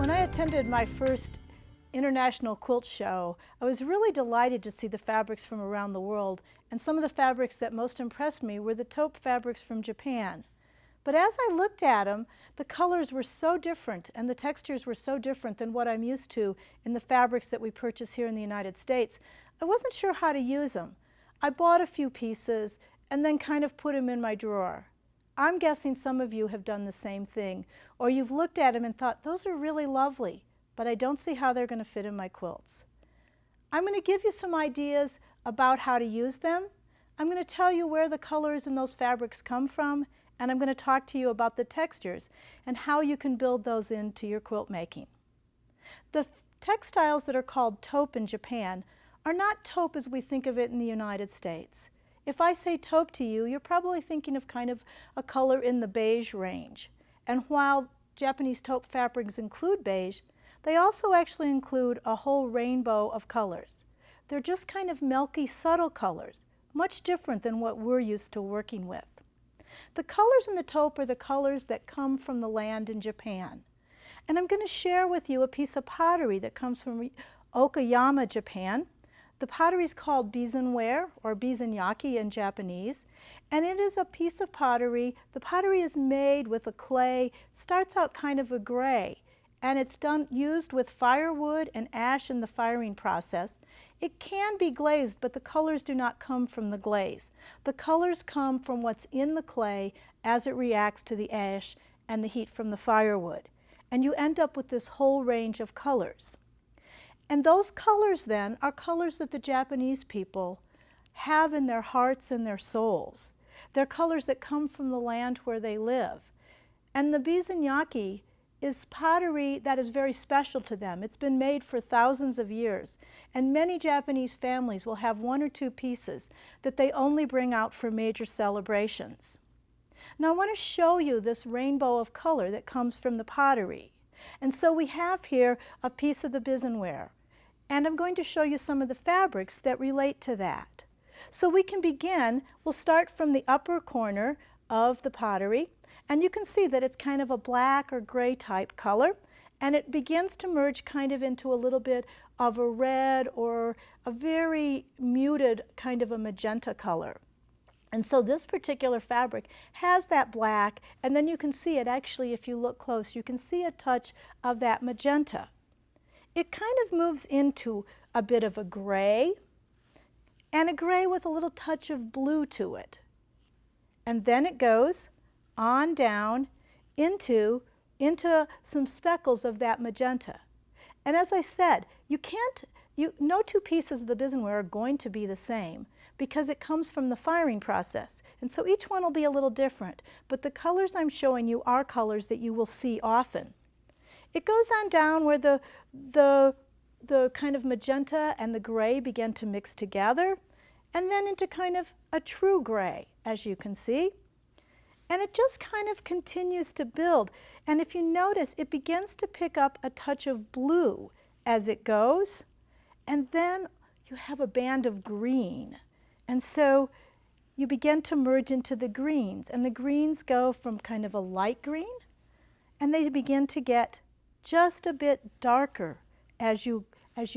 When I attended my first international quilt show, I was really delighted to see the fabrics from around the world, and some of the fabrics that most impressed me were the taupe fabrics from Japan. But as I looked at them, the colors were so different and the textures were so different than what I'm used to in the fabrics that we purchase here in the United States. I wasn't sure how to use them. I bought a few pieces and then kind of put them in my drawer. I'm guessing some of you have done the same thing, or you've looked at them and thought, those are really lovely, but I don't see how they're going to fit in my quilts. I'm going to give you some ideas about how to use them. I'm going to tell you where the colors in those fabrics come from, and I'm going to talk to you about the textures and how you can build those into your quilt making. The textiles that are called taupe in Japan are not taupe as we think of it in the United States. If I say taupe to you, you're probably thinking of kind of a color in the beige range. And while Japanese taupe fabrics include beige, they also actually include a whole rainbow of colors. They're just kind of milky, subtle colors, much different than what we're used to working with. The colors in the taupe are the colors that come from the land in Japan. And I'm going to share with you a piece of pottery that comes from Okayama, Japan. The pottery is called bizenware, or bizenyaki in Japanese, and it is a piece of pottery. The pottery is made with a clay, starts out kind of a gray, and it's used with firewood and ash in the firing process. It can be glazed, but the colors do not come from the glaze. The colors come from what's in the clay as it reacts to the ash and the heat from the firewood. And you end up with this whole range of colors. And those colors then are colors that the Japanese people have in their hearts and their souls. They're colors that come from the land where they live. And the bizenyaki is pottery that is very special to them. It's been made for thousands of years. And many Japanese families will have one or two pieces that they only bring out for major celebrations. Now I want to show you this rainbow of color that comes from the pottery. And so we have here a piece of the bizenware. And I'm going to show you some of the fabrics that relate to that. So we can begin, we'll start from the upper corner of the pottery, and you can see that it's kind of a black or gray type color, and it begins to merge kind of into a little bit of a red or a very muted kind of a magenta color. And so this particular fabric has that black, and then you can see it actually, if you look close, you can see a touch of that magenta. It kind of moves into a bit of a gray, and a gray with a little touch of blue to it. And then it goes on down into some speckles of that magenta. And as I said, no two pieces of the bizenware are going to be the same because it comes from the firing process. And so each one will be a little different, but the colors I'm showing you are colors that you will see often. It goes on down where the kind of magenta and the gray begin to mix together, and then into kind of a true gray, as you can see. And it just kind of continues to build. And if you notice, it begins to pick up a touch of blue as it goes, and then you have a band of green. And so you begin to merge into the greens, and the greens go from kind of a light green, and they begin to get just a bit darker as you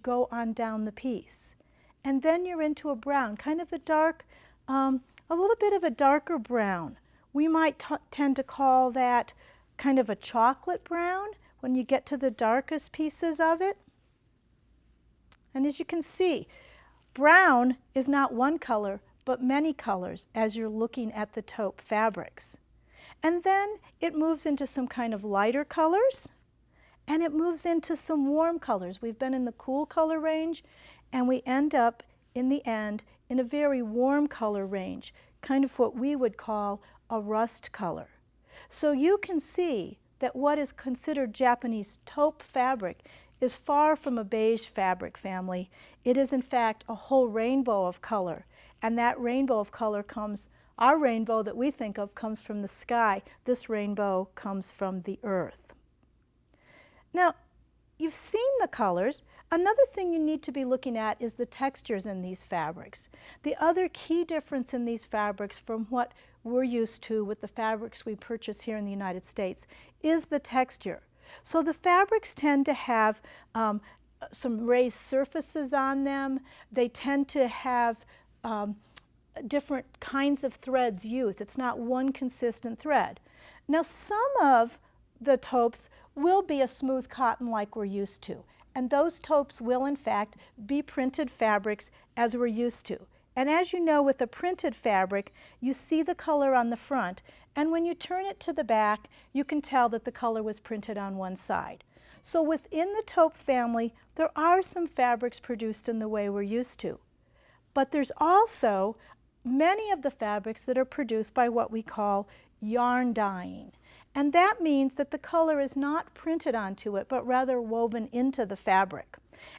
go on down the piece. And then you're into a brown, kind of a dark, a little bit of a darker brown. We might tend to call that kind of a chocolate brown when you get to the darkest pieces of it. And as you can see, brown is not one color, but many colors as you're looking at the taupe fabrics. And then it moves into some kind of lighter colors, and it moves into some warm colors. We've been in the cool color range, and we end up in the end in a very warm color range, kind of what we would call a rust color. So you can see that what is considered Japanese taupe fabric is far from a beige fabric family. It is in fact a whole rainbow of color, and that rainbow of color comes, our rainbow that we think of comes from the sky. This rainbow comes from the earth. Now, you've seen the colors. Another thing you need to be looking at is the textures in these fabrics. The other key difference in these fabrics from what we're used to with the fabrics we purchase here in the United States is the texture. So the fabrics tend to have some raised surfaces on them. They tend to have different kinds of threads used. It's not one consistent thread. Now some of the taupes will be a smooth cotton like we're used to, and those taupes will in fact be printed fabrics as we're used to. And as you know, with a printed fabric, you see the color on the front, and when you turn it to the back, you can tell that the color was printed on one side. So within the taupe family, there are some fabrics produced in the way we're used to. But there's also many of the fabrics that are produced by what we call yarn dyeing. And that means that the color is not printed onto it, but rather woven into the fabric.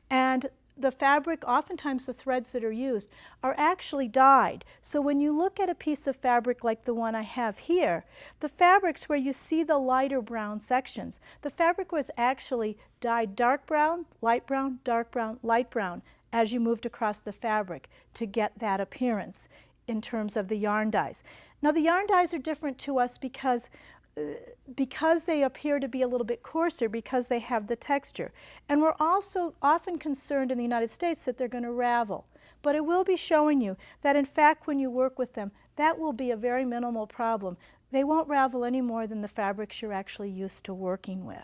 And the fabric, oftentimes the threads that are used, are actually dyed. So when you look at a piece of fabric like the one I have here, the fabrics where you see the lighter brown sections, the fabric was actually dyed dark brown, light brown, dark brown, light brown as you moved across the fabric to get that appearance in terms of the yarn dyes. Now the yarn dyes are different to us because they appear to be a little bit coarser because they have the texture. And we're also often concerned in the United States that they're going to ravel. But it will be showing you that in fact when you work with them, that will be a very minimal problem. They won't ravel any more than the fabrics you're actually used to working with.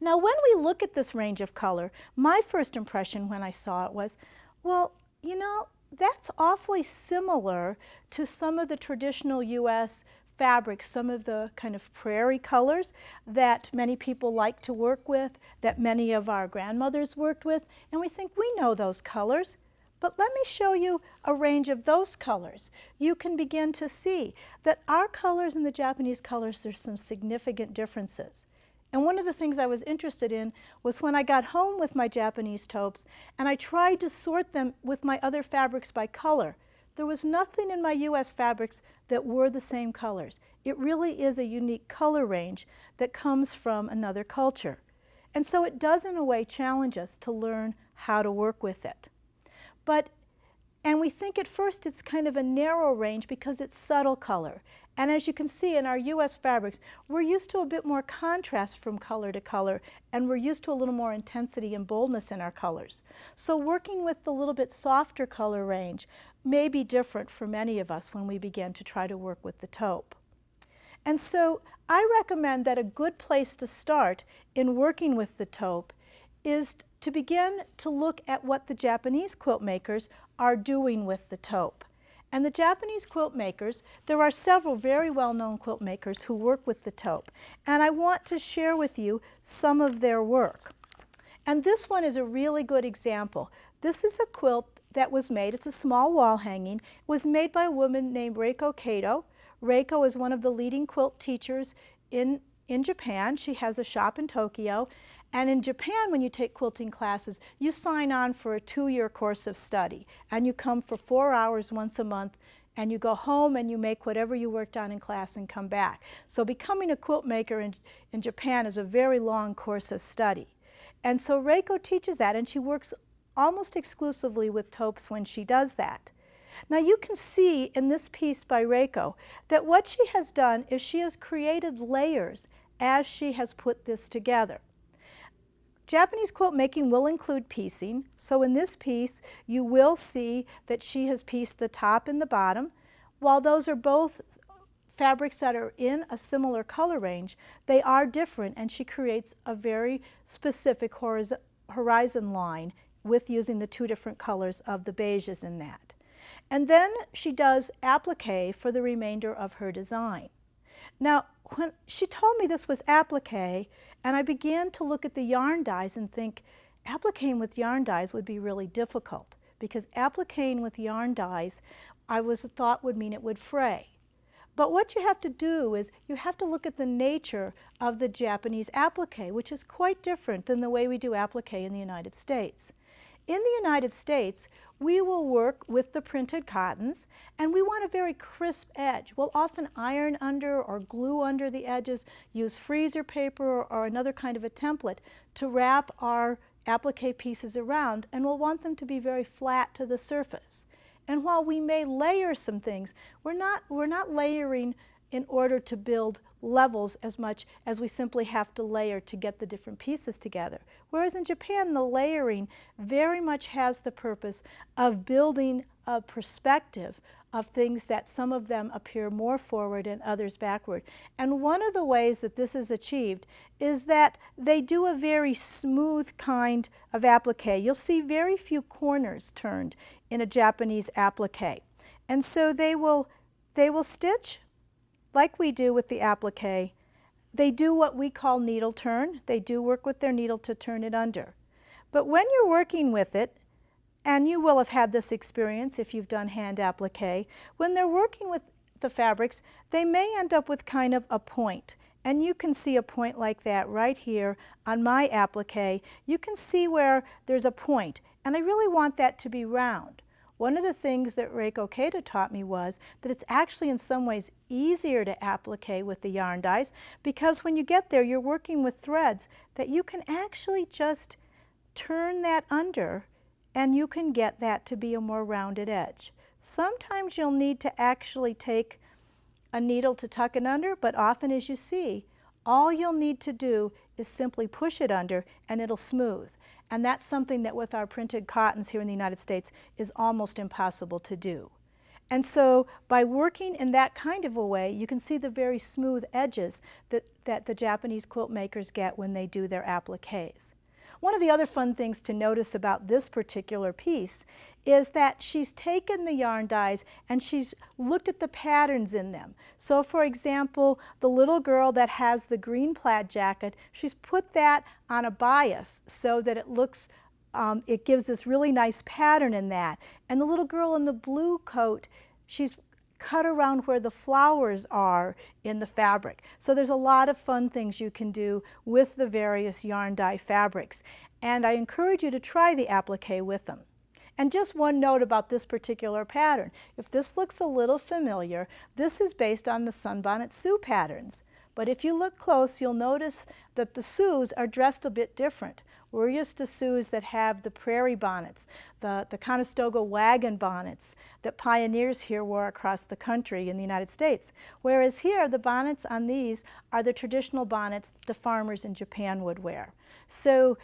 Now when we look at this range of color, my first impression when I saw it was, well, you know, that's awfully similar to some of the traditional U.S. fabrics, some of the kind of prairie colors that many people like to work with, that many of our grandmothers worked with, and we think we know those colors. But let me show you a range of those colors. You can begin to see that our colors and the Japanese colors, there's some significant differences. And one of the things I was interested in was when I got home with my Japanese taupes and I tried to sort them with my other fabrics by color. There was nothing in my U.S. fabrics that were the same colors. It really is a unique color range that comes from another culture. And so it does in a way challenge us to learn how to work with it. And we think at first it's kind of a narrow range because it's subtle color. And as you can see in our U.S. fabrics, we're used to a bit more contrast from color to color, and we're used to a little more intensity and boldness in our colors. So working with the little bit softer color range may be different for many of us when we begin to try to work with the taupe. And so I recommend that a good place to start in working with the taupe is to begin to look at what the Japanese quilt makers are doing with the taupe. And the Japanese quilt makers, there are several very well-known quilt makers who work with the taupe. And I want to share with you some of their work. And this one is a really good example. This is a quilt that was made, it's a small wall hanging, it was made by a woman named Yoko Saito. Reiko is one of the leading quilt teachers in Japan. She has a shop in Tokyo. And in Japan, when you take quilting classes, you sign on for a 2-year course of study. And you come for 4 hours once a month, and you go home and you make whatever you worked on in class and come back. So becoming a quilt maker in Japan is a very long course of study. And so Reiko teaches that, and she works almost exclusively with taupes when she does that. Now you can see in this piece by Reiko that what she has done is she has created layers as she has put this together. Japanese quilt making will include piecing, so in this piece you will see that she has pieced the top and the bottom. While those are both fabrics that are in a similar color range, they are different, and she creates a very specific horizon line with using the 2 different colors of the beiges in that. And then she does applique for the remainder of her design. Now, when she told me this was applique, and I began to look at the yarn dyes and think, appliquing with yarn dyes would be really difficult, because appliquing with yarn dyes, I thought would mean it would fray. But what you have to do is you have to look at the nature of the Japanese applique, which is quite different than the way we do applique in the United States. In the United States, we will work with the printed cottons, and we want a very crisp edge. We'll often iron under or glue under the edges, use freezer paper or another kind of a template to wrap our applique pieces around, and we'll want them to be very flat to the surface. And while we may layer some things, we're not layering in order to build levels as much as we simply have to layer to get the different pieces together. Whereas in Japan, the layering very much has the purpose of building a perspective of things that some of them appear more forward and others backward. And one of the ways that this is achieved is that they do a very smooth kind of applique. You'll see very few corners turned in a Japanese applique. And so they will stitch like we do with the applique. They do what we call needle turn. They do work with their needle to turn it under. But when you're working with it, and you will have had this experience if you've done hand applique, when they're working with the fabrics, they may end up with kind of a point. And you can see a point like that right here on my applique. You can see where there's a point, and I really want that to be round. One of the things that Yoko Saito taught me was that it's actually in some ways easier to applique with the yarn dyes, because when you get there, you're working with threads that you can actually just turn that under, and you can get that to be a more rounded edge. Sometimes you'll need to actually take a needle to tuck it under, but often, as you see, all you'll need to do is simply push it under and it'll smooth. And that's something that with our printed cottons here in the United States is almost impossible to do. And so by working in that kind of a way, you can see the very smooth edges that the Japanese quilt makers get when they do their appliques. One of the other fun things to notice about this particular piece is that she's taken the yarn dyes and she's looked at the patterns in them. So for example, the little girl that has the green plaid jacket, she's put that on a bias so that it looks, it gives this really nice pattern in that. And the little girl in the blue coat, she's cut around where the flowers are in the fabric. So there's a lot of fun things you can do with the various yarn dye fabrics. And I encourage you to try the applique with them. And just one note about this particular pattern. If this looks a little familiar, this is based on the Sunbonnet Sioux patterns. But if you look close, you'll notice that the Sioux are dressed a bit different. We're used to Sioux that have the prairie bonnets, the Conestoga wagon bonnets that pioneers here wore across the country in the United States. Whereas here, the bonnets on these are the traditional bonnets the farmers in Japan would wear. So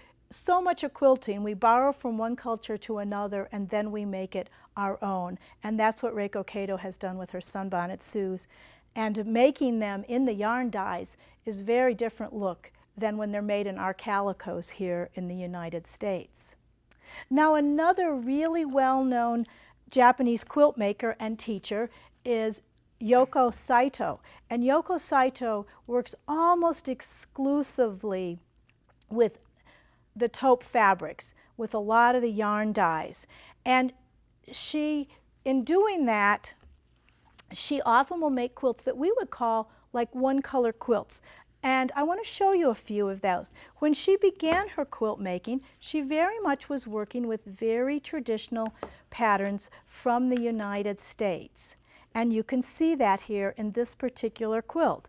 much of quilting, we borrow from one culture to another and then we make it our own. And that's what Yoko Saito has done with her Sunbonnet Sioux. And making them in the yarn dyes is a very different look than when they're made in our calicos here in the United States. Now another really well-known Japanese quilt maker and teacher is Yoko Saito. And Yoko Saito works almost exclusively with the taupe fabrics, with a lot of the yarn dyes. And she, in doing that, she often will make quilts that we would call like one-color quilts. And I want to show you a few of those. When she began her quilt making, she very much was working with very traditional patterns from the United States. And you can see that here in this particular quilt.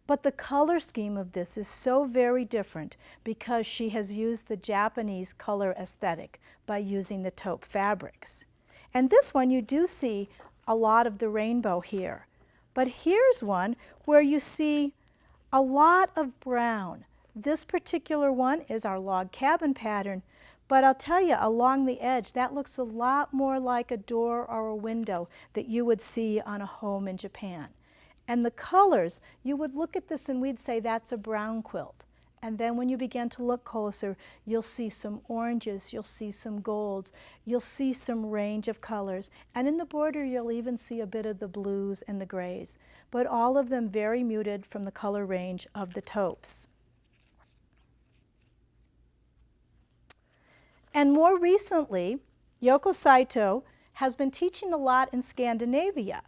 But the color scheme of this is so very different because she has used the Japanese color aesthetic by using the taupe fabrics. And this one, you do see a lot of the rainbow here. But here's one where you see a lot of brown. This particular one is our log cabin pattern, but I'll tell you, along the edge, that looks a lot more like a door or a window that you would see on a home in Japan. And the colors, you would look at this and we'd say that's a brown quilt. And then when you begin to look closer, you'll see some oranges, you'll see some golds, you'll see some range of colors. And in the border, you'll even see a bit of the blues and the grays, but all of them very muted from the color range of the taupes. And more recently, Yoko Saito has been teaching a lot in Scandinavia.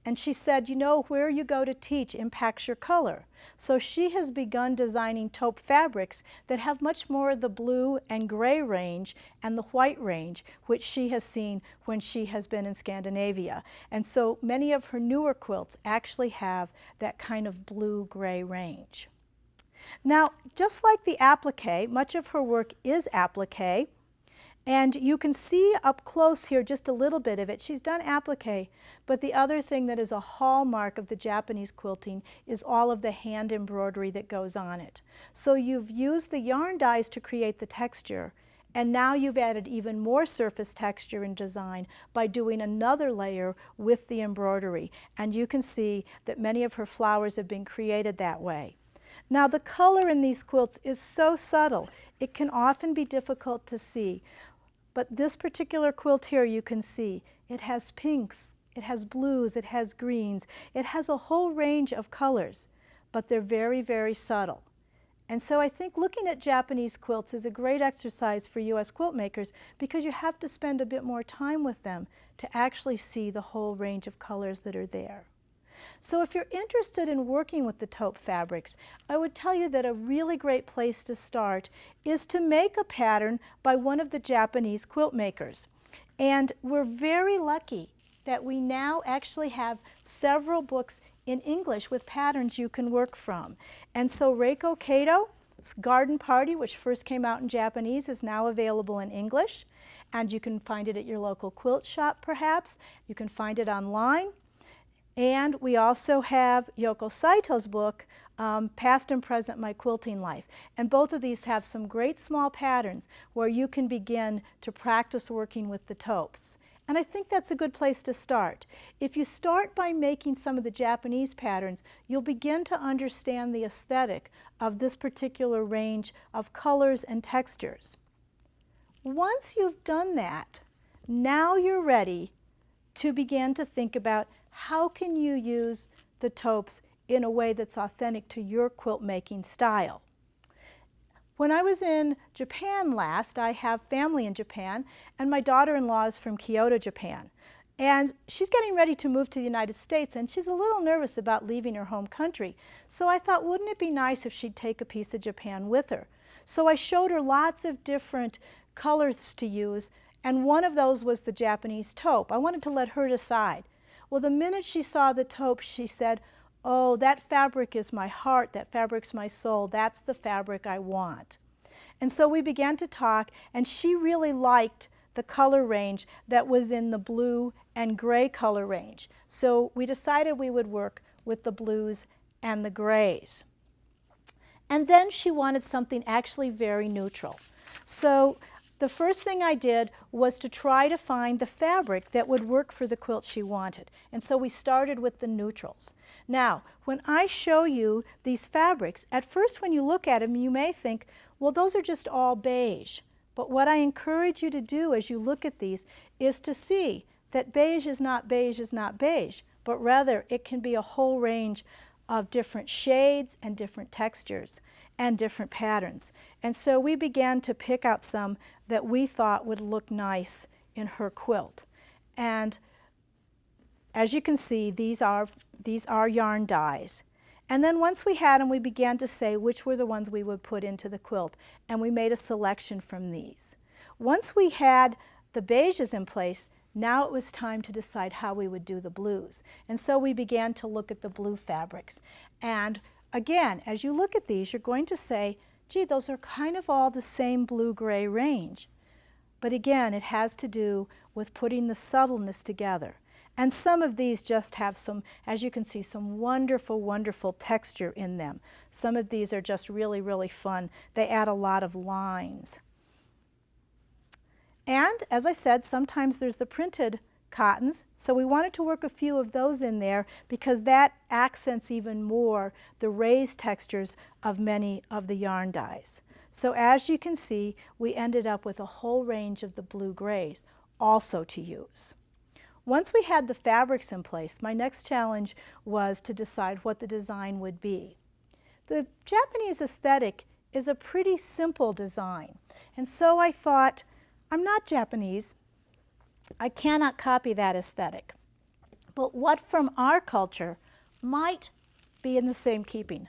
And she said, you know, where you go to teach impacts your color. So she has begun designing taupe fabrics that have much more of the blue and gray range and the white range, which she has seen when she has been in Scandinavia. And so many of her newer quilts actually have that kind of blue-gray range. Now, just like the applique, much of her work is applique. And you can see up close here just a little bit of it. She's done applique, but the other thing that is a hallmark of the Japanese quilting is all of the hand embroidery that goes on it. So you've used the yarn dyes to create the texture, and now you've added even more surface texture and design by doing another layer with the embroidery. And you can see that many of her flowers have been created that way. Now the color in these quilts is so subtle, it can often be difficult to see. But this particular quilt here, you can see, it has pinks, it has blues, it has greens, it has a whole range of colors, but they're very, very subtle. And so I think looking at Japanese quilts is a great exercise for U.S. quilt makers because you have to spend a bit more time with them to actually see the whole range of colors that are there. So if you're interested in working with the taupe fabrics, I would tell you that a really great place to start is to make a pattern by one of the Japanese quilt makers. And we're very lucky that we now actually have several books in English with patterns you can work from. And so Yoko Saito's Garden Party, which first came out in Japanese, is now available in English. And you can find it at your local quilt shop perhaps. You can find it online. And we also have Yoko Saito's book, Past and Present, My Quilting Life. And both of these have some great small patterns where you can begin to practice working with the taupes. And I think that's a good place to start. If you start by making some of the Japanese patterns, you'll begin to understand the aesthetic of this particular range of colors and textures. Once you've done that, now you're ready to begin to think about how can you use the taupes in a way that's authentic to your quilt making style. When I was in Japan last, I have family in Japan, and my daughter-in-law is from Kyoto, Japan. And she's getting ready to move to the United States, and she's a little nervous about leaving her home country. So I thought, wouldn't it be nice if she'd take a piece of Japan with her? So I showed her lots of different colors to use, and one of those was the Japanese taupe. I wanted to let her decide. Well, the minute she saw the taupe, she said, oh, that fabric is my heart, that fabric's my soul, that's the fabric I want. And so we began to talk, and she really liked the color range that was in the blue and gray color range. So we decided we would work with the blues and the grays. And then she wanted something actually very neutral. So the first thing I did was to try to find the fabric that would work for the quilt she wanted. And so we started with the neutrals. Now, when I show you these fabrics, at first when you look at them, you may think, well, those are just all beige. But what I encourage you to do as you look at these is to see that beige is not beige is not beige, but rather it can be a whole range of different shades and different textures and different patterns. And so we began to pick out some that we thought would look nice in her quilt. And as you can see, these are yarn dyes. And then once we had them, we began to say which were the ones we would put into the quilt, and we made a selection from these. Once we had the beiges in place, now it was time to decide how we would do the blues. And so we began to look at the blue fabrics. And again, as you look at these, you're going to say, gee, those are kind of all the same blue-gray range. But again, it has to do with putting the subtleness together. And some of these just have some, as you can see, some wonderful, wonderful texture in them. Some of these are just really, really fun. They add a lot of lines. And as I said, sometimes there's the printed cottons, so we wanted to work a few of those in there because that accents even more the raised textures of many of the yarn dyes. So as you can see, we ended up with a whole range of the blue-grays also to use. Once we had the fabrics in place, my next challenge was to decide what the design would be. The Japanese aesthetic is a pretty simple design, and so I thought, I'm not Japanese, I cannot copy that aesthetic, but what from our culture might be in the same keeping?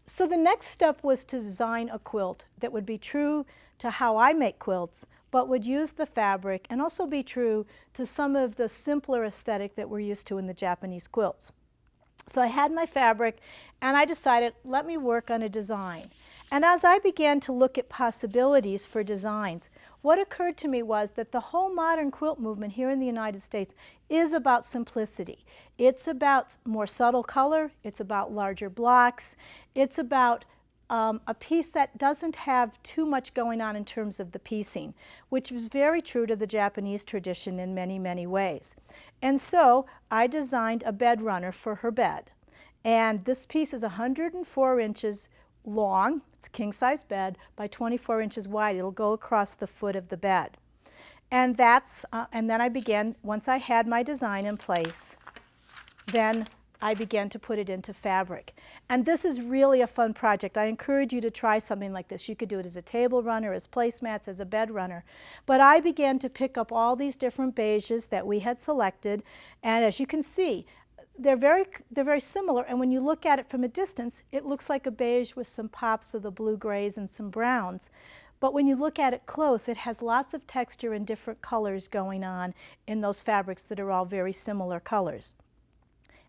So the next step was to design a quilt that would be true to how I make quilts, but would use the fabric and also be true to some of the simpler aesthetic that we're used to in the Japanese quilts. So I had my fabric and I decided, let me work on a design. And as I began to look at possibilities for designs, what occurred to me was that the whole modern quilt movement here in the United States is about simplicity. It's about more subtle color, it's about larger blocks, it's about a piece that doesn't have too much going on in terms of the piecing, which was very true to the Japanese tradition in many, many ways. And so I designed a bed runner for her bed. And this piece is 104 inches long. It's a king-size bed by 24 inches wide. It'll go across the foot of the bed. And and then I began, once I had my design in place, then I began to put it into fabric. And this is really a fun project. I encourage you to try something like this. You could do it as a table runner, as placemats, as a bed runner. But I began to pick up all these different beiges that we had selected, and as you can see, they're very similar, and when you look at it from a distance, it looks like a beige with some pops of the blue grays and some browns. But when you look at it close, it has lots of texture and different colors going on in those fabrics that are all very similar colors.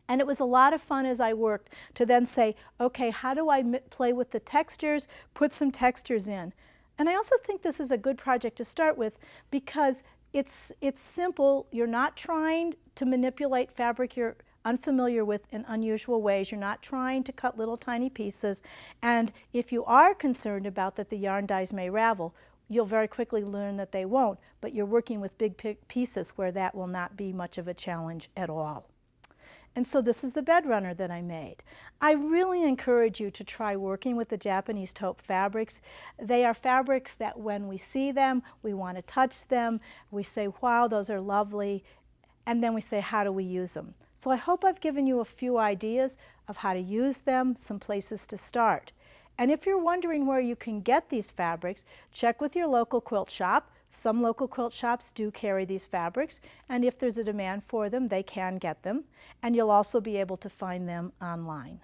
And it was a lot of fun as I worked to then say, okay, how do I play with the textures, put some textures in? And I also think this is a good project to start with because it's simple. You're not trying to manipulate fabric you're unfamiliar with in unusual ways. You're not trying to cut little tiny pieces. And if you are concerned about that the yarn dyes may ravel, you'll very quickly learn that they won't, but you're working with big pieces where that will not be much of a challenge at all. And so this is the bed runner that I made. I really encourage you to try working with the Japanese taupe fabrics. They are fabrics that when we see them, we want to touch them. We say, wow, those are lovely. And then we say, how do we use them? So I hope I've given you a few ideas of how to use them, some places to start. And if you're wondering where you can get these fabrics, check with your local quilt shop. Some local quilt shops do carry these fabrics, and if there's a demand for them, they can get them. And you'll also be able to find them online.